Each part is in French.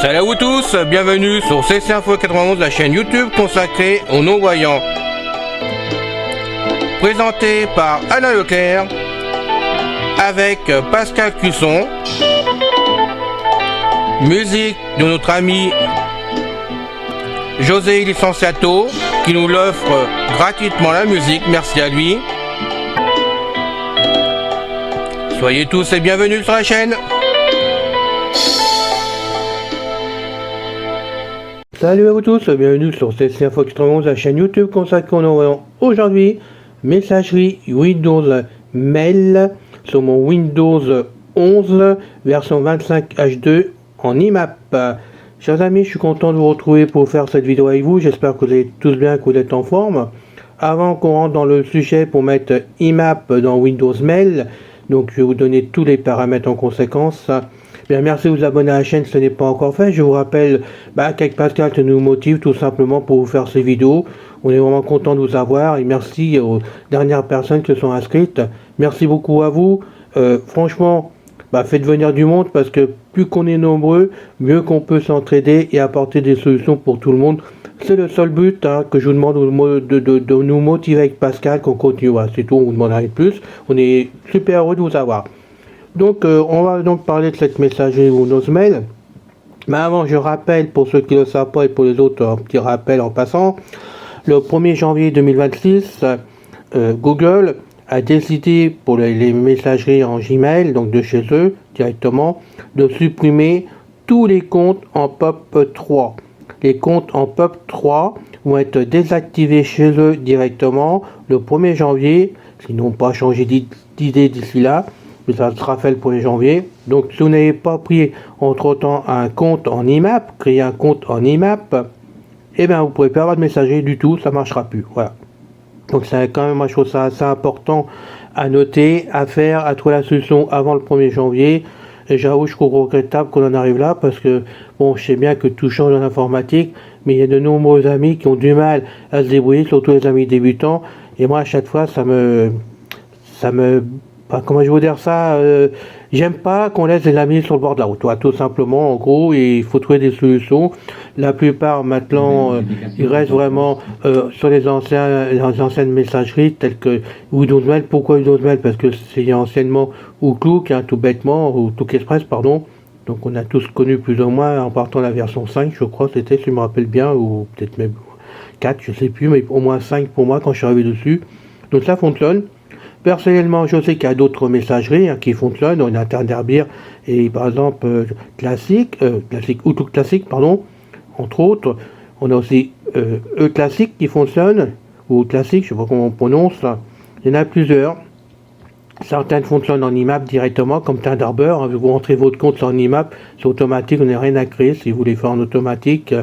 Salut à vous tous, bienvenue sur CC Info 91, la chaîne YouTube consacrée aux non-voyants. Présenté par Alain Leclerc, avec Pascal Cusson. Musique de notre ami José Licenciato, qui nous l'offre gratuitement la musique, merci à lui. Soyez tous et bienvenus sur la chaîne. Salut à vous tous, bienvenue sur CC Info 91, la chaîne YouTube consacrée aux non-voyants. Aujourd'hui, messagerie Windows Mail sur mon Windows 11 version 25H2 en IMAP. Chers amis, je suis content de vous retrouver pour faire cette vidéo avec vous. J'espère que vous allez tous bien, que vous êtes en forme. Avant qu'on rentre dans le sujet pour mettre IMAP dans Windows Mail, donc je vais vous donner tous les paramètres en conséquence. Bien, merci de vous abonner à la chaîne si ce n'est pas encore fait. Je vous rappelle qu'avec Pascal, ça nous motive tout simplement pour vous faire ces vidéos. On est vraiment content de vous avoir et merci aux dernières personnes qui se sont inscrites. Merci beaucoup à vous. Franchement, faites venir du monde parce que plus qu'on est nombreux, mieux qu'on peut s'entraider et apporter des solutions pour tout le monde. C'est le seul but que je vous demande de nous motiver avec Pascal, qu'on continue. Voilà, c'est tout, on vous demande rien de plus. On est super heureux de vous avoir. Donc, on va donc parler de cette messagerie Windows Mail. Mais avant, je rappelle, pour ceux qui ne le savent pas et pour les autres, un petit rappel en passant. Le 1er janvier 2026, Google a décidé pour les messageries en Gmail, donc de chez eux directement, de supprimer tous les comptes en POP3. Les comptes en POP3 vont être désactivés chez eux directement le 1er janvier, s'ils n'ont pas changé d'idée d'ici là. Mais ça sera fait le 1er janvier. Donc si vous n'avez pas pris entre temps un compte en IMAP, créer un compte en IMAP, vous ne pourrez pas avoir de messagerie du tout, ça ne marchera plus. Voilà. Donc c'est quand même, moi je trouve ça assez important à noter, à faire, à trouver la solution avant le 1er janvier. Et j'avoue, je trouve regrettable qu'on en arrive là, parce que bon, je sais bien que tout change en informatique, mais il y a de nombreux amis qui ont du mal à se débrouiller, surtout les amis débutants. Et moi à chaque fois, comment je vais vous dire ça, j'aime pas qu'on laisse les amis sur le bord de la route, tout simplement, en gros, et il faut trouver des solutions. La plupart, maintenant, ils restent vraiment sur les anciennes messageries, telles que Windows Mail. Pourquoi Windows Mail? Parce que c'est anciennement Outlook, tout bêtement, ou Outlook Express, pardon. Donc on a tous connu plus ou moins, en partant de la version 5, je crois, c'était, si je me rappelle bien, ou peut-être même 4, je sais plus, mais au moins 5 pour moi quand je suis arrivé dessus. Donc ça fonctionne. Personnellement, je sais qu'il y a d'autres messageries qui fonctionnent. On a Thunderbird et par exemple Outlook Classic, pardon, entre autres. On a aussi E-Classic qui fonctionne, ou Classic, je ne sais pas comment on prononce. Il y en a plusieurs. Certaines fonctionnent en IMAP directement, comme Thunderbird. Vous rentrez votre compte en IMAP, c'est automatique, on n'a rien à créer. Si vous voulez faire en automatique,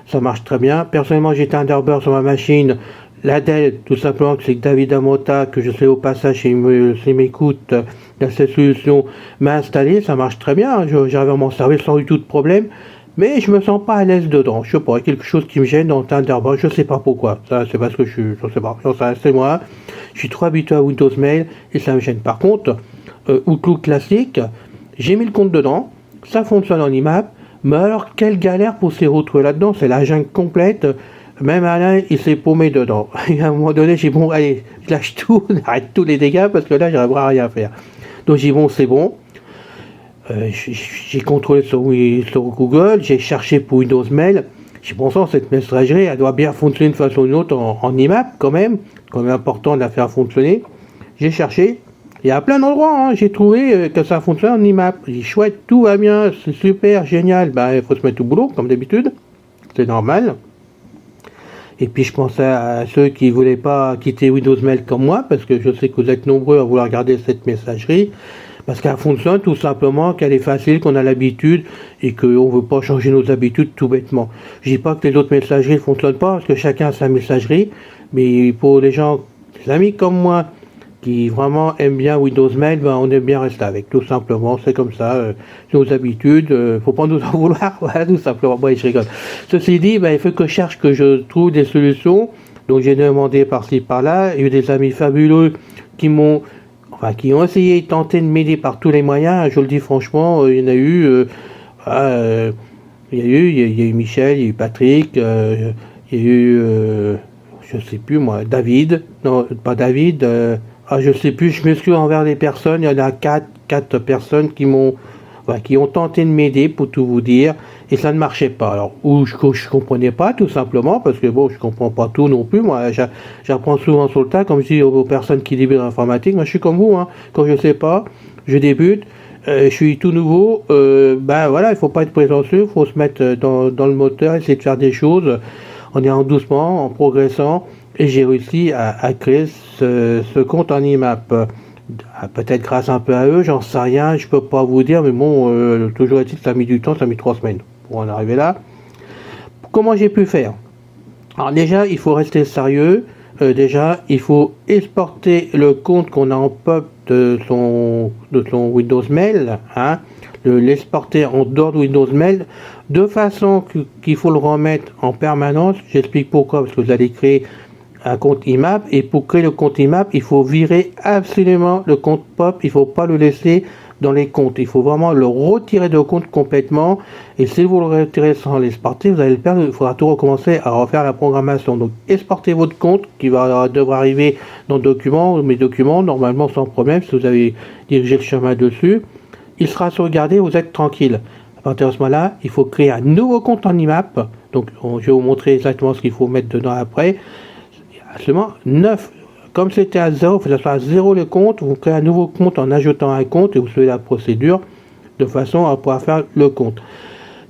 ça marche très bien. Personnellement, j'ai Thunderbird sur ma machine. L'Adèle, tout simplement, c'est que David Amota, que je sais au passage, s'il m'écoute, dans cette solution, m'a installé, ça marche très bien, j'arrive à m'en servir sans du tout de problème, mais je me sens pas à l'aise dedans, je sais pas, quelque chose qui me gêne dans Thunderbird, je sais pas pourquoi, ça c'est parce que je sais pas, c'est moi, je suis trop habitué à Windows Mail, et ça me gêne. Par contre, Outlook classique, j'ai mis le compte dedans, ça fonctionne en IMAP, mais alors quelle galère pour s'y retrouver là-dedans, c'est la jungle complète. Même Alain, il s'est paumé dedans. Et à un moment donné, j'ai dit, bon, allez, je lâche tout, arrête tous les dégâts, parce que là, j'arriverai à rien faire. Donc j'ai dit, bon, c'est bon. J'ai contrôlé sur Google, j'ai cherché pour Windows Mail. J'ai pensé, cette messagerie, elle doit bien fonctionner de façon ou d'une autre en IMAP, quand même important de la faire fonctionner. J'ai cherché. Il y a plein d'endroits, j'ai trouvé que ça fonctionne en IMAP. J'ai dit, chouette, tout va bien, c'est super, génial. Il faut se mettre au boulot, comme d'habitude. C'est normal. Et puis je pensais à ceux qui ne voulaient pas quitter Windows Mail comme moi, parce que je sais que vous êtes nombreux à vouloir garder cette messagerie, parce qu'elle fonctionne tout simplement, qu'elle est facile, qu'on a l'habitude, et qu'on ne veut pas changer nos habitudes tout bêtement. Je ne dis pas que les autres messageries ne fonctionnent pas, parce que chacun a sa messagerie, mais pour les gens, les amis comme moi, qui vraiment aiment bien Windows Mail, on aime bien rester avec, tout simplement, c'est comme ça, nos habitudes, faut pas nous en vouloir, voilà, tout simplement, je rigole. Ceci dit, il faut que je cherche, que je trouve des solutions, donc j'ai demandé par-ci, par-là, il y a eu des amis fabuleux qui ont essayé, tenté de m'aider par tous les moyens, je le dis franchement, il y en a eu, il y a eu Michel, il y a eu Patrick, il y a eu, je sais plus moi, David, non, pas David, je sais plus, je m'excuse envers les personnes, il y en a quatre personnes qui ont tenté de m'aider pour tout vous dire, et ça ne marchait pas. Alors, ou je comprenais pas, tout simplement, parce que bon, je comprends pas tout non plus, moi, j'apprends souvent sur le tas, comme je dis aux personnes qui débutent l'informatique, moi je suis comme vous, hein, quand je sais pas, je débute, je suis tout nouveau, voilà, il faut pas être prétentieux, il faut se mettre dans le moteur, essayer de faire des choses, en allant doucement, en progressant, et j'ai réussi à créer ce compte en IMAP. Peut-être grâce un peu à eux, j'en sais rien, je peux pas vous dire, mais bon, toujours est-il que ça a mis du temps, ça a mis 3 semaines pour en arriver là. Comment j'ai pu faire? Alors déjà, il faut rester sérieux. Déjà, il faut exporter le compte qu'on a en pub de son Windows Mail, hein, l'exporter en dehors de Windows Mail, de façon qu'il faut le remettre en permanence. J'explique pourquoi, parce que vous allez créer un compte IMAP, et pour créer le compte IMAP, il faut virer absolument le compte POP, il ne faut pas le laisser dans les comptes, il faut vraiment le retirer de compte complètement, et si vous le retirez sans l'exporter, vous allez le perdre, il faudra tout recommencer à refaire la programmation. Donc exportez votre compte qui devra arriver dans documents, mes documents, normalement sans problème, si vous avez dirigé le chemin dessus, il sera sauvegardé, vous êtes tranquille. À partir de ce moment-là, il faut créer un nouveau compte en IMAP, donc je vais vous montrer exactement ce qu'il faut mettre dedans après. Seulement 9, comme c'était à 0, il faut que ça soit à 0 le compte, vous créez un nouveau compte en ajoutant un compte et vous suivez la procédure de façon à pouvoir faire le compte.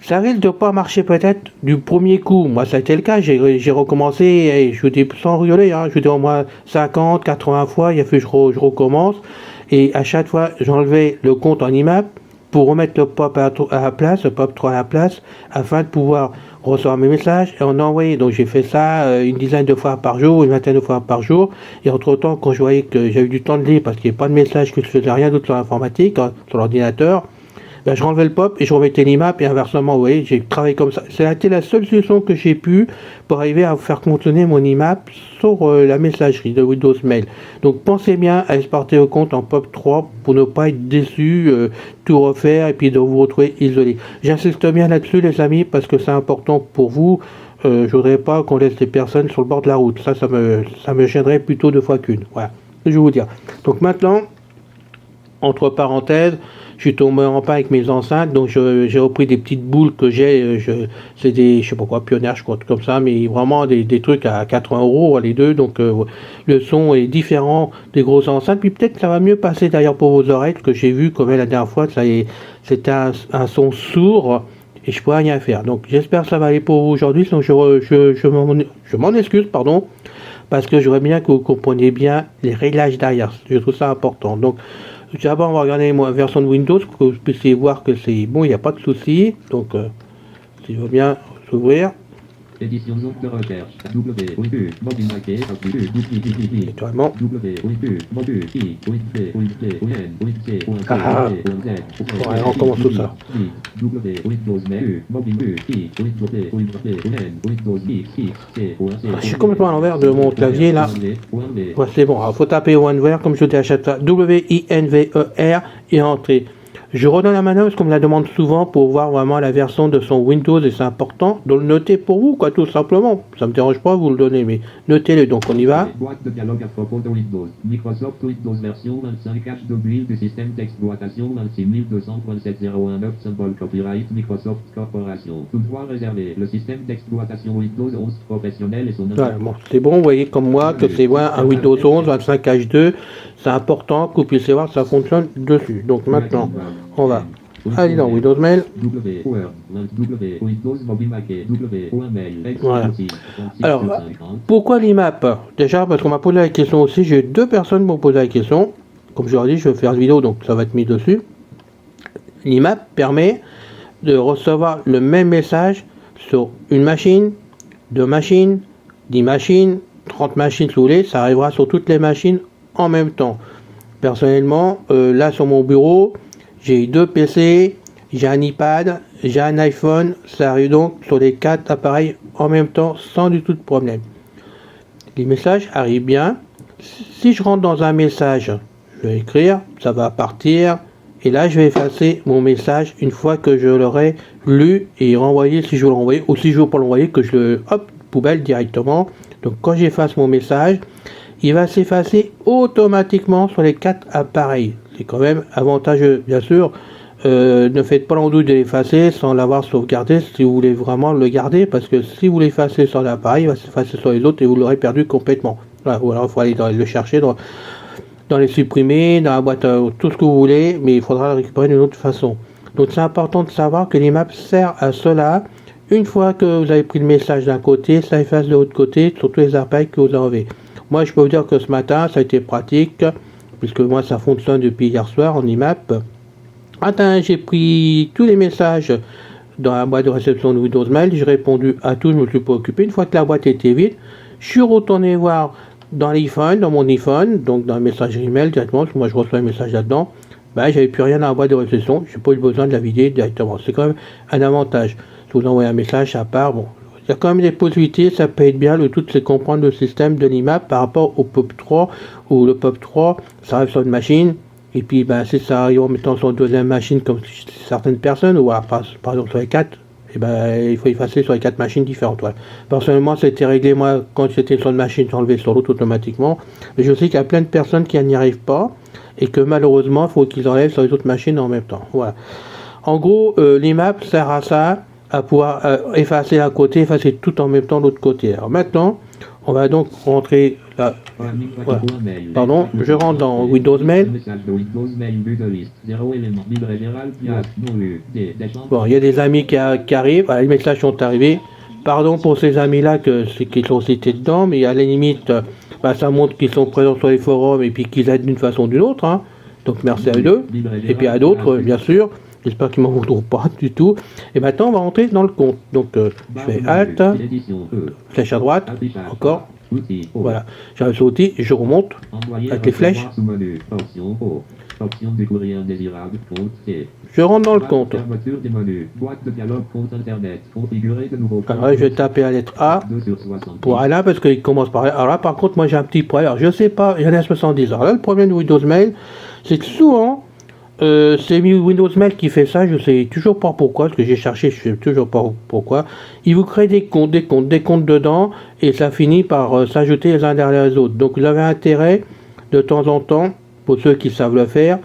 Ça risque de pas marcher peut-être du premier coup, moi ça a été le cas, j'ai recommencé, et je vous dis sans rigoler, hein, je vous dis au moins 50, 80 fois, il a fallu que je recommence, et à chaque fois j'enlevais le compte en IMAP pour remettre le POP à la place, le POP 3 à la place, afin de pouvoir recevoir mes messages et en envoyer. Donc j'ai fait ça une dizaine de fois par jour, une vingtaine de fois par jour, et entre temps, quand je voyais que j'avais du temps de lire parce qu'il n'y avait pas de message, que je faisais rien d'autre sur l'informatique, sur l'ordinateur, je renlevais le POP et je remettais l'IMAP, et inversement, vous voyez, j'ai travaillé comme ça. C'était la seule solution que j'ai pu pour arriver à faire fonctionner mon IMAP sur la messagerie de Windows Mail. Donc pensez bien à exporter au compte en POP 3 pour ne pas être déçu, tout refaire et puis de vous retrouver isolé. J'insiste bien là-dessus, les amis, parce que c'est important pour vous. Je voudrais pas qu'on laisse les personnes sur le bord de la route. Ça me gênerait plutôt 2 fois qu'une. Voilà, je vais vous dire. Donc maintenant, entre parenthèses, je suis tombé en panne avec mes enceintes, donc j'ai repris des petites boules que j'ai, c'est des, je sais pas quoi, Pioneer, je crois, comme ça, mais vraiment des trucs à 80 € les deux, donc le son est différent des grosses enceintes, puis peut-être que ça va mieux passer d'ailleurs pour vos oreilles, parce que j'ai vu comme la dernière fois, c'était un son sourd, et je pourrais rien faire. Donc j'espère que ça va aller pour vous aujourd'hui, donc je m'en excuse, pardon, parce que j'aimerais bien que vous compreniez bien les réglages derrière, je trouve ça important. Donc d'abord, on va regarder la version de Windows pour que vous puissiez voir que c'est bon, il n'y a pas de souci. Donc, si je veux bien s'ouvrir. Édition de recherche. Naturellement. On recommence tout ça. Je suis complètement à l'envers de mon clavier là. Ouais, c'est bon. Il faut taper OneWare comme je dis à chaque fois. WINVER et entrer. Je redonne la manœuvre parce qu'on me la demande souvent pour voir vraiment la version de son Windows, et c'est important de le noter pour vous, quoi, tout simplement. Ça me dérange pas, vous le donnez, mais notez-le. Donc on y va. Boîte de dialogue à propos de Windows. Microsoft Windows version 25 de build du système d'exploitation 2627019 symbole copyright Microsoft Corporation. Toutefois réservé. Le système d'exploitation Windows 11 professionnel et son ouais, bon, c'est bon, vous voyez comme moi que c'est un Windows 11 25H2. C'est important que vous puissiez voir que ça fonctionne dessus. Donc maintenant, on va aller dans Windows Mail. Voilà. Alors, pourquoi l'IMAP? Déjà, parce qu'on m'a posé la question aussi, j'ai 2 personnes qui m'ont posé la question. Comme je leur ai dit, je vais faire une vidéo, donc ça va être mis dessus. L'IMAP permet de recevoir le même message sur une machine, 2 machines, 10 machines, 30 machines si vous voulez, ça arrivera sur toutes les machines en même temps. Personnellement, là sur mon bureau, j'ai 2 PC, j'ai un iPad, j'ai un iPhone, ça arrive donc sur les 4 appareils en même temps sans du tout de problème. Les messages arrivent bien. Si je rentre dans un message, je vais écrire, ça va partir Et là, je vais effacer mon message une fois que je l'aurai lu et renvoyé si je veux l'envoyer, ou si je veux pas l'envoyer, que je le, hop, poubelle directement. Donc quand j'efface mon message, il va s'effacer automatiquement sur les 4 appareils. C'est quand même avantageux, bien sûr. Ne faites pas l'andouille de l'effacer sans l'avoir sauvegardé si vous voulez vraiment le garder, parce que si vous l'effacez sur l'appareil, il va s'effacer sur les autres et vous l'aurez perdu complètement. Voilà, ou alors il faut aller le chercher dans les supprimés, dans la boîte, tout ce que vous voulez, mais il faudra le récupérer d'une autre façon. Donc c'est important de savoir que l'IMAP sert à cela. Une fois que vous avez pris le message d'un côté, ça efface de l'autre côté sur tous les appareils que vous avez. Moi je peux vous dire que ce matin ça a été pratique, puisque moi ça fonctionne depuis hier soir en IMAP. Matin, j'ai pris tous les messages dans la boîte de réception de Windows Mail, j'ai répondu à tout, je me suis pas occupé. Une fois que la boîte était vide, je suis retourné voir dans l'iPhone, dans mon iPhone, donc dans la messagerie email directement, parce que moi je reçois un message là-dedans, j'avais plus rien dans la boîte de réception, j'ai pas eu besoin de la vider directement. C'est quand même un avantage. Si vous envoyez un message à part, bon, il y a quand même des possibilités, ça peut être bien. Le tout c'est comprendre le système de l'IMAP par rapport au POP3, ou le POP3, ça arrive sur une machine. Et puis, si ça arrive en mettant sur une deuxième machine, comme certaines personnes, ou alors, par exemple sur les 4, il faut effacer sur les 4 machines différentes. Voilà. Personnellement, ça a été réglé, moi, quand j'étais sur une machine, j'enlevais sur l'autre automatiquement. Mais je sais qu'il y a plein de personnes qui n'y arrivent pas, et que malheureusement, il faut qu'ils enlèvent sur les autres machines en même temps. Voilà. En gros, l'IMAP sert à ça, à pouvoir effacer d'un côté, effacer tout en même temps de l'autre côté. Alors maintenant, on va donc rentrer là. Voilà. Pardon, je rentre dans Windows Mail. Bon, il y a des amis qui arrivent. Voilà, les messages sont arrivés. Pardon pour ces amis-là qui sont cités dedans, mais à la limite, ça montre qu'ils sont présents sur les forums et puis qu'ils aident d'une façon ou d'une autre. Hein. Donc merci à eux. Et puis à d'autres, bien sûr. J'espère qu'ils ne m'en voudront pas du tout. Et maintenant, on va rentrer dans le compte. Donc, je fais Alt, flèche à droite, encore. Voilà. J'arrive sur outil et je remonte avec les flèches. Je rentre dans le compte. Alors là, je vais taper la lettre A pour Alain parce qu'il commence par là. Alors là, par contre, moi j'ai un petit problème. Alors, je sais pas, il y en a 70. Alors là, le problème de Windows Mail, c'est que souvent, c'est Windows Mail qui fait ça, je sais toujours pas pourquoi, parce que j'ai cherché, je sais toujours pas pourquoi. Il vous crée des comptes dedans, et ça finit par s'ajouter les uns derrière les autres. Donc vous avez intérêt, de temps en temps, pour ceux qui savent le faire,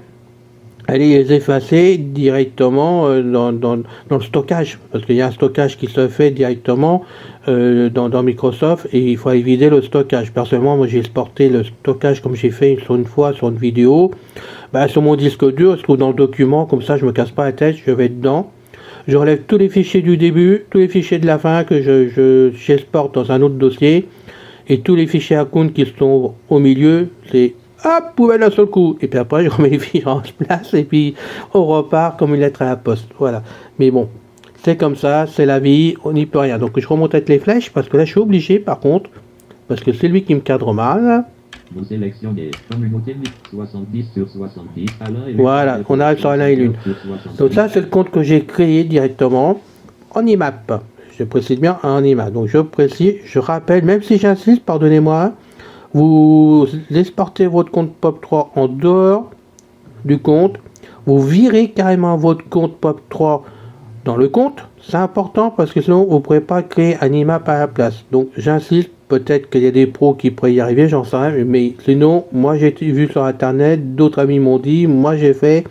aller les effacer directement dans le stockage, parce qu'il y a un stockage qui se fait directement dans Microsoft, et il faut éviter le stockage. Personnellement, moi j'ai exporté le stockage comme j'ai fait une fois sur une vidéo, sur mon disque dur, il se trouve dans le document, comme ça je me casse pas la tête, je vais dedans, je relève tous les fichiers du début, tous les fichiers de la fin que j'exporte dans un autre dossier, et tous les fichiers account qui sont au milieu, c'est hop, poubelle d'un seul coup, et puis après je remets les fichiers en place, et puis on repart comme une lettre à la poste, voilà. Mais bon, c'est comme ça, c'est la vie, on n'y peut rien. Donc je remonte avec les flèches, parce que là je suis obligé par contre, parce que c'est lui qui me cadre mal. Vous sélectionnez communauté 70/70. Voilà, on arrive sur Alain et Lune. Donc ça c'est le compte que j'ai créé directement en IMAP. Je précise bien en IMAP. Donc je rappelle, même si j'insiste, pardonnez-moi, vous exportez votre compte POP3 en dehors du compte, vous virez carrément votre compte POP3 dans le compte. C'est important parce que sinon vous ne pourrez pas créer un IMAP à la place. Donc j'insiste. Peut-être qu'il y a des pros qui pourraient y arriver, j'en sais rien, mais sinon, moi j'ai vu sur internet, d'autres amis m'ont dit, moi j'ai fait,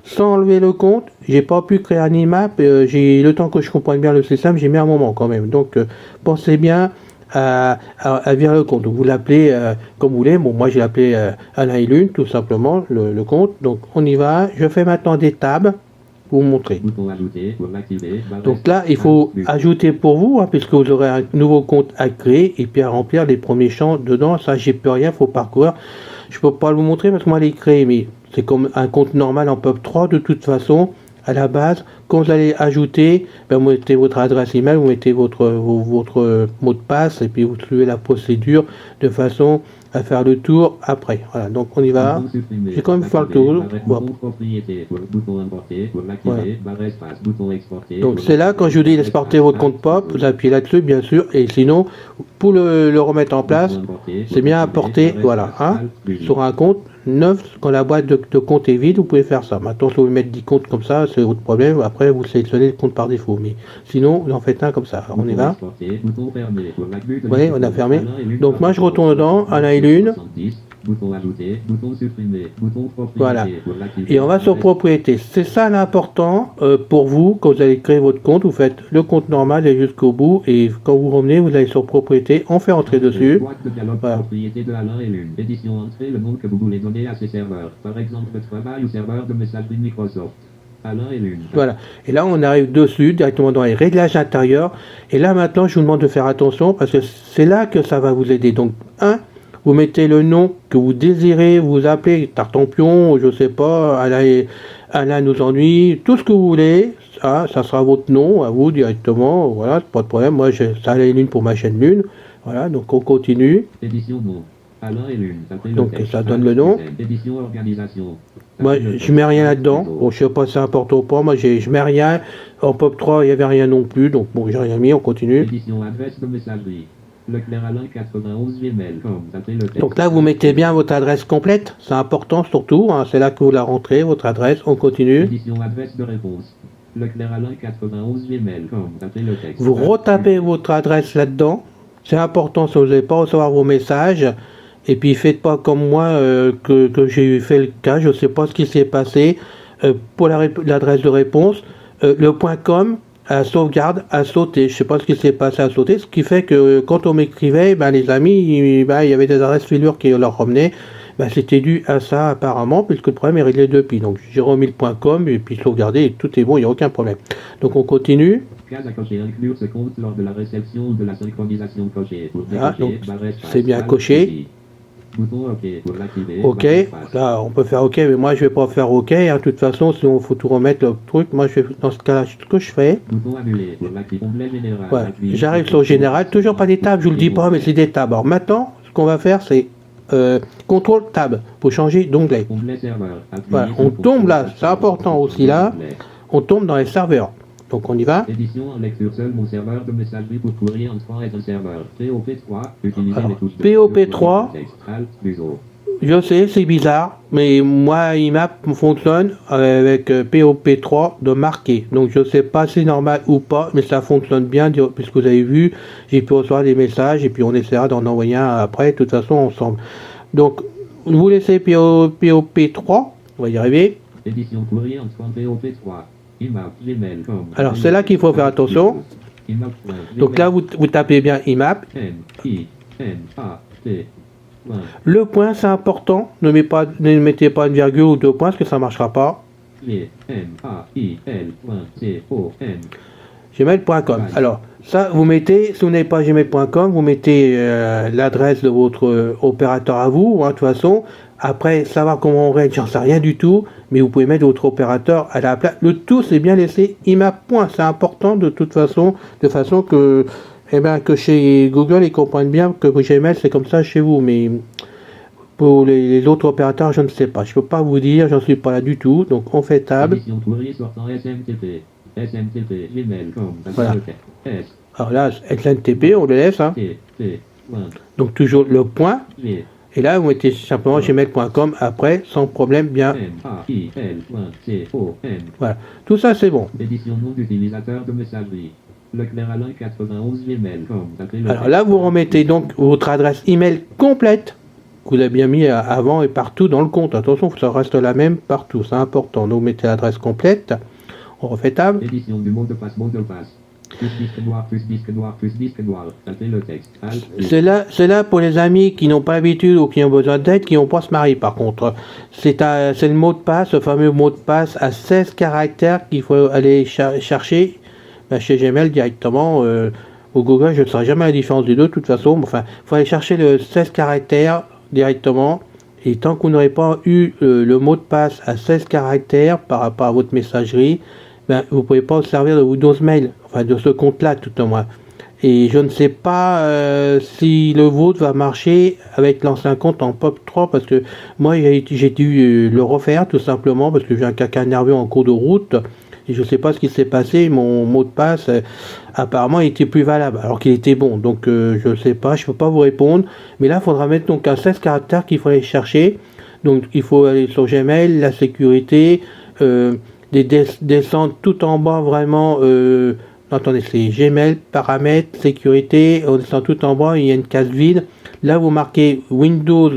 sans enlever le compte, j'ai pas pu créer un IMAP, j'ai le temps que je comprenne bien le système, j'ai mis un moment quand même, donc pensez bien à virer le compte, vous l'appelez comme vous voulez, bon moi j'ai appelé Alain et Lune, tout simplement, le compte, donc on y va, je fais maintenant des tabs, pour vous montrer. Donc là, il faut ajouter pour vous, puisque vous aurez un nouveau compte à créer et puis à remplir les premiers champs dedans. Ça, j'ai plus rien, il faut parcourir. Je peux pas le montrer parce que moi, je l'ai créé, mais c'est comme un compte normal en POP3 de toute façon. À la base, quand vous allez ajouter, vous mettez votre adresse email, vous mettez votre mot de passe et puis vous suivez la procédure de façon à faire le tour après. Voilà, donc on y va. J'ai quand même fait le tour. Voilà. Donc c'est là quand je vous dis d'exporter votre compte POP, vous appuyez là-dessus bien sûr, et sinon pour le remettre en place, c'est bien à porter, voilà, sur un compte 9, quand la boîte de compte est vide, vous pouvez faire ça. Maintenant, si vous voulez mettre 10 comptes comme ça, c'est votre problème. Après, vous sélectionnez le compte par défaut. Mais sinon, vous en faites un comme ça. Alors, on y va. Vous voyez, on a fermé. Donc, moi, je retourne dedans, Alain et Lune. Bouton ajouter, bouton supprimer, bouton propriété. Voilà. Pour l'activer. Et on va sur propriété. C'est ça l'important pour vous. Quand vous allez créer votre compte, vous faites le compte normal et jusqu'au bout. Et quand vous revenez, vous allez sur propriété. On fait entrer dessus. Boîte de dialogue, Voilà. propriété de Alain et Lune. Édition entrée, le nom que vous voulez donner à ces serveurs. Par exemple, le travail ou serveur de messagerie Microsoft. Alain et Lune. Voilà. Et là, on arrive dessus, directement dans les réglages intérieurs. Et là, maintenant, je vous demande de faire attention parce que c'est là que ça va vous aider. Donc, vous mettez le nom que vous désirez, vous appelez Tartampion, je sais pas, Alain nous ennuie, tout ce que vous voulez, ça sera votre nom à vous directement, voilà, pas de problème. Moi, ça Alain et Lune pour ma chaîne Lune, voilà, donc on continue. Édition nom. Alain et Lune. Donc ça donne le nom. Édition organisation. Moi, je mets rien là-dedans. Bon, je sais pas si c'est important ou pas. Moi, je mets rien. En Pop 3, il n'y avait rien non plus, donc bon, j'ai rien mis. On continue. Édition adresse de messagerie. Leclerc Alain 91 gmail.com. Donc là, vous mettez bien votre adresse complète. C'est important surtout. Hein, c'est là que vous la rentrez, votre adresse. On continue. Édition adresse de réponse. Leclerc Alain 91 gmail.com. Vous retapez votre adresse là-dedans. C'est important si vous n'allez pas recevoir vos messages. Et puis faites pas comme moi que j'ai fait le cas. Je ne sais pas ce qui s'est passé pour l'adresse de réponse. Le .com à sauvegarde à sauter. Je ne sais pas ce qui s'est passé à sauter. Ce qui fait que quand on m'écrivait, les amis, il y avait des adresses filures qui leur revenaient. C'était dû à ça apparemment, puisque le problème est réglé depuis. Donc j'ai remis le .com et puis sauvegardé et tout est bon, il n'y a aucun problème. Donc on continue. Case à cocher, inclure ce compte lors de la réception ou de la synchronisation cochée. Donc c'est bien coché. Bouton OK pour l'activer. OK, là on peut faire OK, mais moi je vais pas faire OK. De toute façon, si on faut tout remettre le truc, moi je vais, dans ce cas-là, ce que je fais. Bouton annulé pour l'activer. Onglet général. Voilà. J'arrive sur général, toujours pas des tables, je vous le dis pas, mais c'est des tables. Alors maintenant, ce qu'on va faire, c'est contrôle tab pour changer d'onglet. Onglet serveur. Voilà, on tombe là, c'est important aussi là. On tombe dans les serveurs. Donc on y va. Édition en lecture seul, mon serveur de messagerie pour courrier entrant est un serveur. POP3, utilisez Alors, les touches POP3, Alt, Bureau. je sais, c'est bizarre, mais moi, IMAP fonctionne avec POP3 de marqué. Donc je sais pas si c'est normal ou pas, mais ça fonctionne bien, puisque vous avez vu, j'ai pu recevoir des messages, et puis on essaiera d'en envoyer un après, de toute façon, ensemble. Donc, vous laissez POP3, on va y arriver. Édition courrier entrant POP3. IMAP, Gmail.com. Alors c'est là qu'il faut faire attention. Donc là vous tapez bien IMAP. Le point c'est important. Ne mettez pas une virgule ou deux points parce que ça ne marchera pas. Gmail.com. Alors ça vous mettez, si vous n'avez pas gmail.com, vous mettez l'adresse de votre opérateur à vous, de toute façon. Après, savoir comment on règle, j'en sais rien du tout, mais vous pouvez mettre votre opérateur à la place. Le tout, c'est bien laisser IMAP point. C'est important de toute façon, de façon que, que chez Google, ils comprennent bien que Gmail, c'est comme ça chez vous. Mais pour les autres opérateurs, je ne sais pas. Je ne peux pas vous dire, j'en suis pas là du tout. Donc, on fait table. Voilà. Alors là, SNTP, on le laisse. Hein. Donc, toujours le point. Et là, vous mettez simplement gmail.com après, sans problème, bien. Voilà. Tout ça, c'est bon. Édition nom d'utilisateur de messagerie. Leclerc Alain 91 gmail.com. Alors là, vous remettez donc votre adresse email complète, que vous avez bien mis avant et partout dans le compte. Attention, ça reste la même partout, c'est important. Donc, vous mettez l'adresse complète. On refait table. Édition du mot de passe, mot de passe. Plus disque noir, plus disque noir, plus disque noir. Tapez le texte. C'est là pour les amis qui n'ont pas l'habitude ou qui ont besoin d'aide, qui n'ont pas se marier par contre. C'est le mot de passe, le fameux mot de passe à 16 caractères qu'il faut aller chercher chez Gmail directement. Au Google, je ne saurais jamais la différence des deux de toute façon. Enfin, il faut aller chercher le 16 caractères directement. Et tant que vous n'aurez pas eu le mot de passe à 16 caractères par rapport à votre messagerie, vous ne pouvez pas vous servir de Windows Mail, enfin de ce compte-là tout au moins. Et je ne sais pas si le vôtre va marcher avec l'ancien compte en POP 3, parce que moi j'ai dû le refaire tout simplement, parce que j'ai un caca nerveux en cours de route, et je ne sais pas ce qui s'est passé, mon mot de passe apparemment il était plus valable, alors qu'il était bon, donc je ne sais pas, je ne peux pas vous répondre, mais là il faudra mettre donc un 16 caractères qu'il faut aller chercher. Donc il faut aller sur Gmail, la sécurité, descendre tout en bas vraiment. Attendez, c'est Gmail, paramètres, sécurité, on descend tout en bas, il y a une case vide. Là vous marquez Windows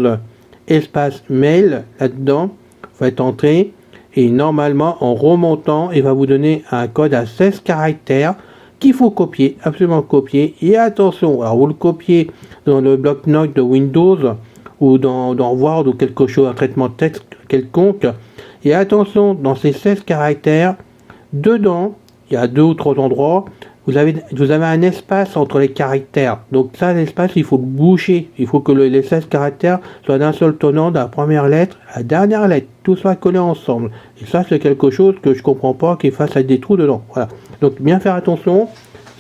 espace mail là-dedans, vous faites entrer et normalement en remontant il va vous donner un code à 16 caractères qu'il faut copier, absolument copier. Et attention, alors vous le copiez dans le bloc-notes de Windows ou dans Word ou quelque chose, un traitement de texte quelconque. Et attention, dans ces 16 caractères, dedans, il y a 2 ou 3 endroits, vous avez un espace entre les caractères. Donc ça, l'espace, il faut le boucher. Il faut que les 16 caractères soient d'un seul tenant, de la première lettre à la dernière lettre. Tout soit collé ensemble. Et ça, c'est quelque chose que je comprends pas, qu'il fasse avec des trous dedans. Voilà. Donc bien faire attention.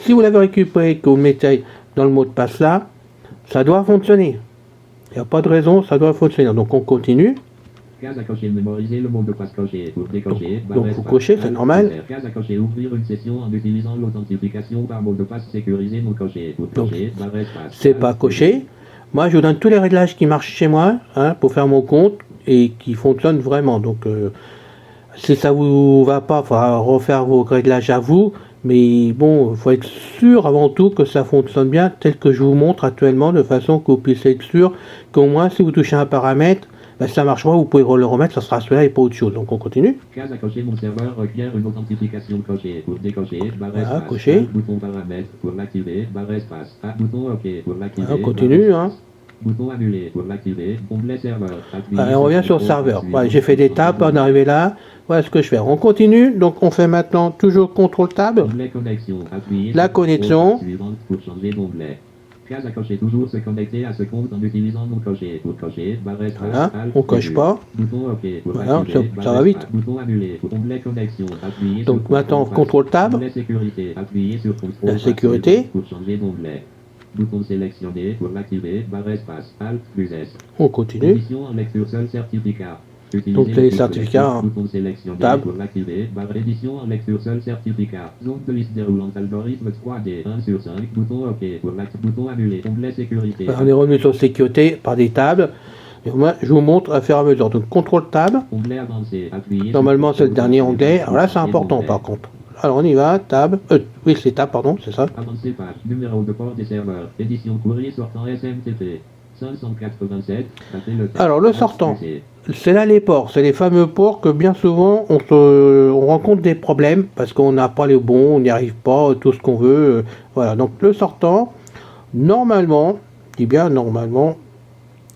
Si vous l'avez récupéré, que vous le mettez dans le mot de passe là, ça doit fonctionner. Il n'y a pas de raison, ça doit fonctionner. Donc on continue. Case à cocher, mémoriser le mot de passe coché. Pour décocher, donc vous cochez, c'est normal. Case à cocher, ouvrir une session en utilisant l'authentification par mot de passe sécurisé non coché. Pour cocher, barre espace. C'est pas coché. Moi, je vous donne tous les réglages qui marchent chez moi pour faire mon compte et qui fonctionnent vraiment. Donc, si ça vous va pas, il faudra refaire vos réglages à vous. Mais bon, il faut être sûr avant tout que ça fonctionne bien tel que je vous montre actuellement, de façon que vous puissiez être sûr qu'au moins, si vous touchez un paramètre, ça marche pas, vous pouvez le remettre, ça sera celui-là et pas autre chose. Donc on continue. Case à cocher, mon serveur requiert une authentification cochée. Pour décocher, barre espace. Cocher. Bouton paramètres pour l'activer, barre espace. Bouton OK pour l'activer. On continue. Bouton annuler pour l'activer. Onglet serveur. On revient sur le serveur. J'ai fait des tabs, on est arrivé là. Voilà ce que je fais. On continue. Donc on fait maintenant toujours CTRL tab. Onglet connexion. La connexion. Suivante pour changer d'onglet. Case à cocher, toujours se connecter à ce compte en utilisant non coché. Pour cocher, barre espace. Voilà, on coche pas. Bouton OK pour voilà, activer, ça va vite. Bouton annuler. Onglet connexion. Appuyez donc sur maintenant CTRL tab. Onglet sécurité. Appuyez sur CTRL. La sécurité. Pour changer d'onglet. Bouton sélectionné pour l'activer, barre espace. Alt plus S. On continue. Édition en lecture seul certificat. Donc les certificats, tab. Pour l'activer, barre édition en lecture seul certificat. Zone de liste déroulante algorithme 3D 1 sur 5. Bouton OK pour bouton annulé. Onglet sécurité. On est revenu sur sécurité par des tables. Et moi, je vous montre à faire à mesure. Donc CTRL tab. Onglet avancé. Appuyez. Normalement, c'est le dernier onglet. Alors là, c'est important par contre. Alors on y va, tab. Oui, c'est tab, pardon, c'est ça. Avancé page. Numéro de port des serveurs. Édition courrier sortant SMTP. 587. Alors le sortant, c'est là les ports, c'est les fameux ports que bien souvent on rencontre des problèmes parce qu'on n'a pas les bons, on n'y arrive pas, tout ce qu'on veut. Voilà, donc le sortant, normalement, je dis bien normalement,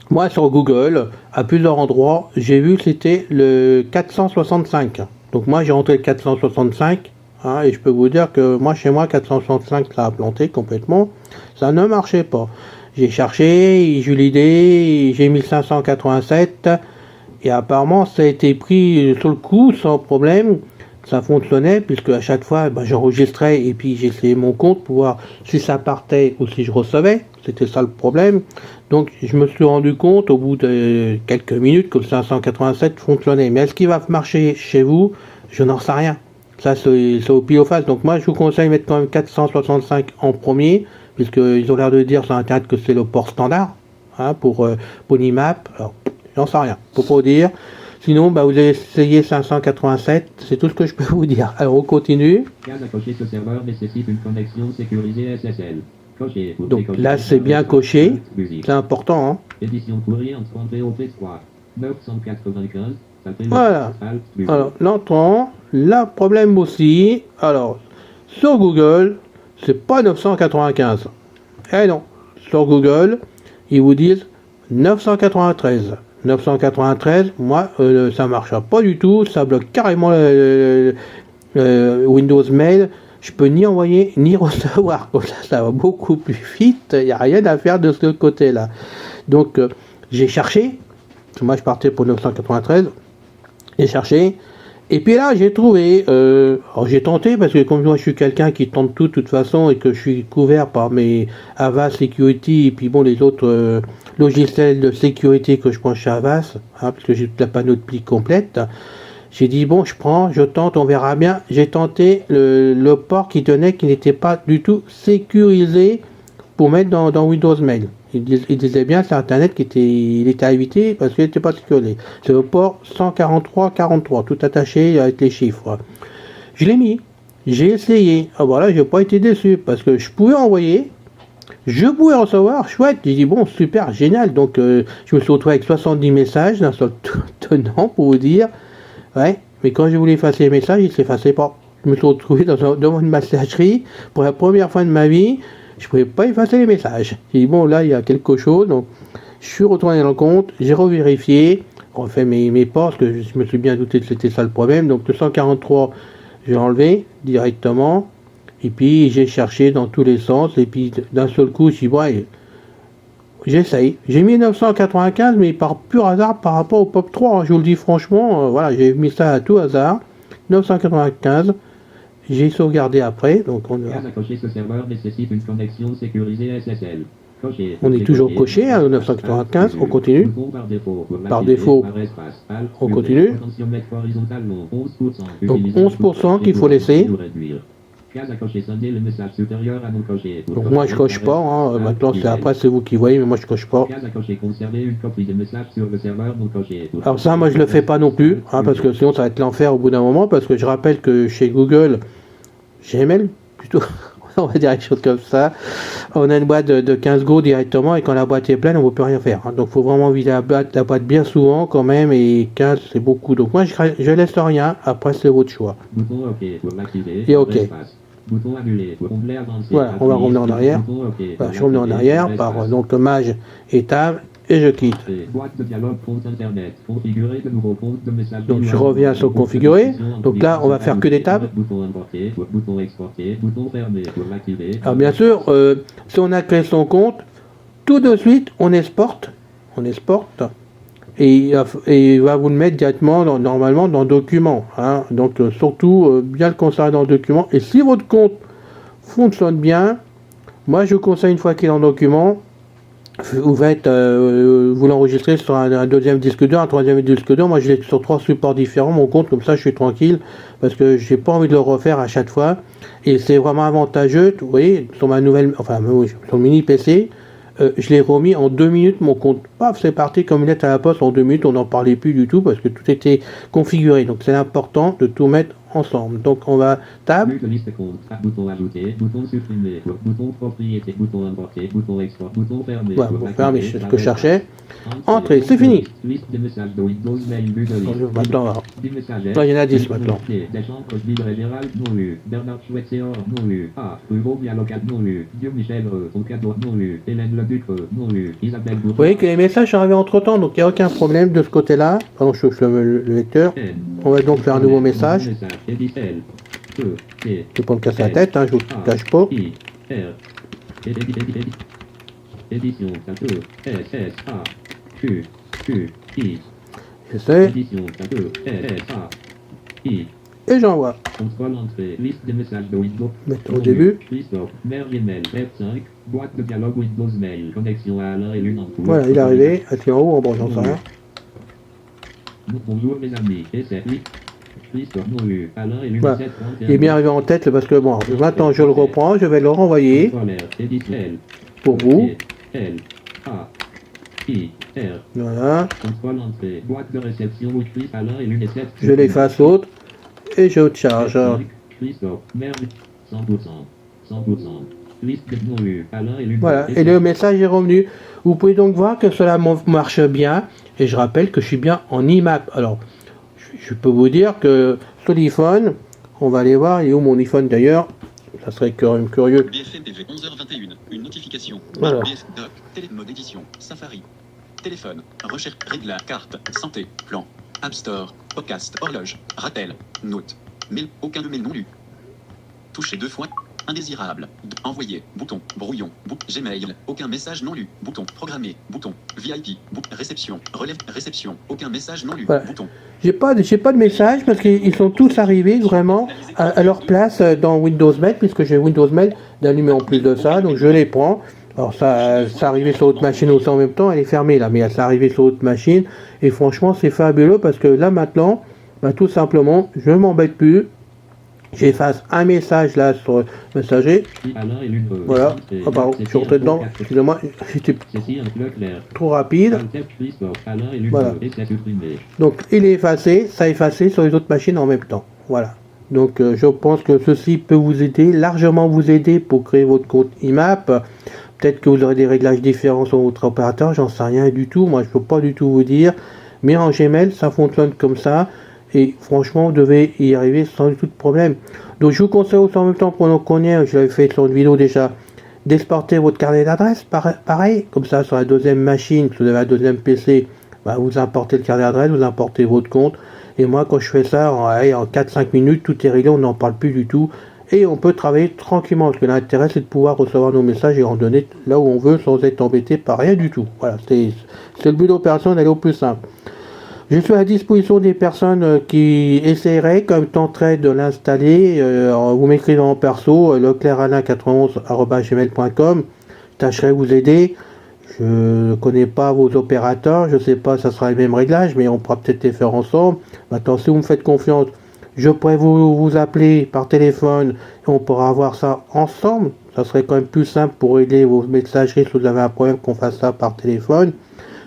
moi sur Google, à plusieurs endroits, j'ai vu que c'était le 465. Donc moi j'ai rentré le 465. Et je peux vous dire que moi chez moi 465 ça a planté complètement, ça ne marchait pas. J'ai cherché, j'ai eu l'idée, j'ai mis 587 et apparemment ça a été pris sur le coup sans problème, ça fonctionnait puisque à chaque fois j'enregistrais et puis j'essayais mon compte pour voir si ça partait ou si je recevais, c'était ça le problème. Donc je me suis rendu compte au bout de quelques minutes que le 587 fonctionnait, mais est-ce qu'il va marcher chez vous? Je n'en sais rien. Ça c'est au pile au face, donc moi je vous conseille de mettre quand même 465 en premier, puisqu'ils ont l'air de dire sur internet que c'est le port standard pour Polymap. Alors j'en sais rien, faut pas dire. Sinon vous allez essayer 587, c'est tout ce que je peux vous dire. Alors on continue. Case à cocher, ce serveur nécessite une connexion sécurisée SSL. Coché. Donc là c'est bien coché, c'est important. Édition courrier entrant VOP3 995. Voilà. Alors l'entrant, là problème aussi. Alors sur Google, c'est pas 995. Eh non, sur Google, ils vous disent 993. 993, moi ça marche pas du tout, ça bloque carrément Windows Mail. Je peux ni envoyer ni recevoir. Comme ça va beaucoup plus vite. Il n'y a rien à faire de ce côté-là. Donc j'ai cherché. Moi je partais pour 993. J'ai cherché, et puis là j'ai trouvé, alors j'ai tenté parce que comme moi je suis quelqu'un qui tente tout de toute façon et que je suis couvert par mes Avast Security et puis bon les autres logiciels de sécurité que je prends chez Avast, parce que j'ai toute la panoplie complète, j'ai dit bon je tente, on verra bien. J'ai tenté le port qui n'était pas du tout sécurisé pour mettre dans Windows Mail. Il disait bien c'est Internet il était à éviter parce qu'il n'était pas sécurisé. C'est le port 143.43, tout attaché avec les chiffres. Je l'ai mis, j'ai essayé. Ah voilà, j'ai pas été déçu parce que je pouvais envoyer, je pouvais recevoir, chouette. J'ai dit bon, super, génial. Donc je me suis retrouvé avec 70 messages d'un seul tenant pour vous dire. Ouais, mais quand je voulais effacer les messages, il ne s'effaçait pas. Je me suis retrouvé devant une messagerie pour la première fois de ma vie. Je ne pouvais pas effacer les messages. J'ai dit bon, là il y a quelque chose. Donc je suis retourné dans le compte, j'ai revérifié, refait mes ports parce que je me suis bien douté que c'était ça le problème. Donc le 143, j'ai enlevé directement. Et puis j'ai cherché dans tous les sens. Et puis d'un seul coup, je dis ouais, j'essaye. J'ai mis 995, mais par pur hasard par rapport au POP 3. Hein, je vous le dis franchement, voilà, j'ai mis ça à tout hasard. 995. J'ai sauvegardé après, donc on Case à cocher, ce serveur nécessite une connexion sécurisée SSL. Coché. est toujours coché à 995, on continue. Par défaut, on continue. Donc 11% qu'il faut laisser. Case à cocher, sonder le message supérieur à non coché. Donc moi je coche pas, hein. Maintenant après c'est vous qui voyez, mais moi je coche pas. Case à cocher, conserver une copie de message sur le serveur non coché. Alors ça moi je le fais pas non plus, hein, parce que sinon ça va être l'enfer au bout d'un moment, parce que je rappelle que chez Google, Gmail plutôt, on va dire quelque chose comme ça, on a une boîte de 15 Go directement et quand la boîte est pleine on ne peut plus rien faire. Hein. Donc il faut vraiment vider la boîte bien souvent quand même, et 15 c'est beaucoup. Donc moi je laisse rien, après c'est votre choix. Bouton OK pour l'activer. Et OK. Bouton annulé pour onglet avancé. Voilà, on va revenir en arrière. Voilà, je reviens en arrière par donc mage et tab et je quitte. Boîte de dialogue compte internet. Configurer de nouveaux comptes de messagerie. Donc je reviens sur configurer. Donc là on va faire que des tables. Bouton importer, bouton exporter, bouton fermer pour l'activer. Alors bien sûr, si on a créé son compte, tout de suite on exporte et il va vous le mettre directement normalement dans document. Hein. Donc surtout bien le conserver dans le document. Et si votre compte fonctionne bien, moi je vous conseille une fois qu'il est en document, vous l'enregistrez sur un deuxième disque dur, un troisième disque dur. Moi je l'ai sur 3 supports différents mon compte, comme ça je suis tranquille parce que j'ai pas envie de le refaire à chaque fois et c'est vraiment avantageux. Vous voyez, sur ma nouvelle, sur le mini PC, je l'ai remis en 2 minutes mon compte. Paf, c'est parti comme une lettre à la poste en 2 minutes. On n'en parlait plus du tout parce que tout était configuré. Donc c'est important de tout mettre ensemble. Donc on va table. Bouton ajouter, bouton supprimer, bouton propriété, bouton importer, bouton export, bouton fermer. Voilà, pour fermer, c'est ce que je cherchais. Entrée, c'est fini. Liste de messages de Windows Mail vue de liste. Maintenant, là, il y en a 10 maintenant. Deschamps, libre général, non lu. Bernard Schweitzer, non lu. Hugo Bialocat, non lu. Dieu Michel, son cadeau, non lu. Hélène Leduc, non lu. Isabelle Bourg. Vous voyez que les messages sont arrivés entre temps, donc il n'y a aucun problème de ce côté-là. Pardon, je chauffe le lecteur. On va donc faire un nouveau message. Je vais pas me casser la tête, hein, je vous le cache pas. Édition, S, S, A, Q, Q, I. J'essaie. Édition, S, A, I. Et j'envoie. Contrôle entrée, liste des messages de Windows. Mettons au début. Christophe, mère Gmail, F5, boîte de dialogue Windows Mail, connexion à l'un et l'une en cours. Voilà, il est arrivé. Assis en haut, bon, j'en sais rien. Bonjour mes amis, et c'est Christophe, non lu, Alain et l'une Voilà. 7, Il est bien arrivé en tête parce que bon, maintenant je le reprends, je vais le renvoyer pour vous. L, A, I, R. Voilà. Contrôle entrée, boîte de réception, Wi-Fi, Alain et l'une 7. Je l'efface l'autre et je charge. Christophe, merde, 100%, 100%. Liste de non lu, Alain et l'une. Voilà, et le message est revenu. Vous pouvez donc voir que cela marche bien. Et je rappelle que je suis bien en IMAP. Alors, je peux vous dire que sur l'iPhone, on va aller voir, il est où mon iPhone d'ailleurs? Ça serait quand même curieux. BFM TV 11h21, une notification. Alors. BF Doc, télémode édition, Safari. Téléphone, recherche, régla, carte, santé, plan, App Store, podcast, horloge, rappel, note, mail, aucun de mail non lu. Toucher 2 fois, indésirable, envoyer, bouton, brouillon, Gmail, aucun message non lu, bouton, programmé, bouton, VIP, réception, relève, réception, aucun message non lu, Voilà. bouton. J'ai pas de message parce qu'ils sont tous arrivés vraiment à leur place dans Windows Mail, puisque j'ai Windows Mail d'allumer en plus de ça, donc je les prends. Alors ça arrivait sur autre machine aussi en même temps, elle est fermée là, mais ça arrivait sur autre machine, et franchement c'est fabuleux parce que là maintenant, tout simplement, je m'embête plus, J'efface un message là sur le messager. Alain et Lune. Voilà. Ah pardon, je suis rentré dedans. Excusez-moi, j'étais trop rapide. Voilà. Donc il est effacé, ça a effacé sur les autres machines en même temps. Voilà. Donc je pense que ceci peut vous aider, largement vous aider pour créer votre compte IMAP. Peut-être que vous aurez des réglages différents sur votre opérateur, j'en sais rien du tout. Moi je peux pas du tout vous dire. Mais en Gmail, ça fonctionne comme ça. Et franchement, vous devez y arriver sans du tout de problème. Donc je vous conseille aussi en même temps, pendant qu'on y est, je l'avais fait sur une vidéo déjà, d'exporter votre carnet d'adresse, pareil, comme ça sur la deuxième machine, si vous avez un deuxième PC, bah, vous importez le carnet d'adresse, vous importez votre compte. Et moi, quand je fais ça, en 4-5 minutes, tout est réglé, on n'en parle plus du tout. Et on peut travailler tranquillement, parce que l'intérêt, c'est de pouvoir recevoir nos messages et en donner là où on veut, sans être embêté par rien du tout. Voilà, c'est le but de l'opération d'aller au plus simple. Je suis à la disposition des personnes qui essaieraient, comme tenteraient de l'installer. Vous m'écrivez en perso, leclerc-alain91@gmail.com. Je tâcherai de vous aider. Je ne connais pas vos opérateurs, je ne sais pas si ça sera les mêmes réglages, mais on pourra peut-être les faire ensemble. Maintenant, si vous me faites confiance, je pourrais vous appeler par téléphone et on pourra voir ça ensemble. Ça serait quand même plus simple pour régler vos messageries si vous avez un problème qu'on fasse ça par téléphone.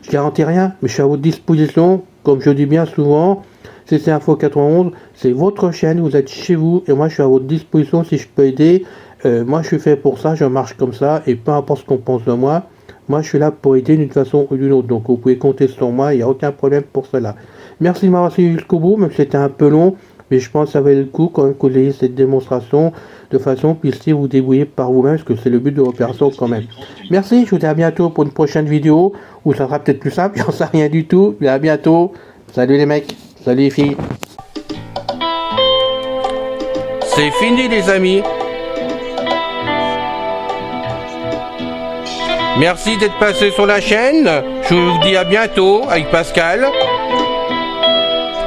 Je garantis rien, mais je suis à votre disposition. Comme je dis bien souvent, CC Info 91, c'est votre chaîne, vous êtes chez vous, et moi je suis à votre disposition si je peux aider. Moi je suis fait pour ça, je marche comme ça, et peu importe ce qu'on pense de moi, moi je suis là pour aider d'une façon ou d'une autre. Donc vous pouvez compter sur moi, il n'y a aucun problème pour cela. Merci de m'avoir suivi jusqu'au bout, même si c'était un peu long, mais je pense que ça valait le coup quand même que vous ayez cette démonstration, de façon que vous puissiez vous débrouiller par vous-même, parce que c'est le but de l'opération quand même. Merci, je vous dis à bientôt pour une prochaine vidéo, où ça sera peut-être plus simple, j'en sais rien du tout, mais à bientôt. Salut les mecs, salut les filles. C'est fini les amis. Merci d'être passé sur la chaîne, je vous dis à bientôt avec Pascal.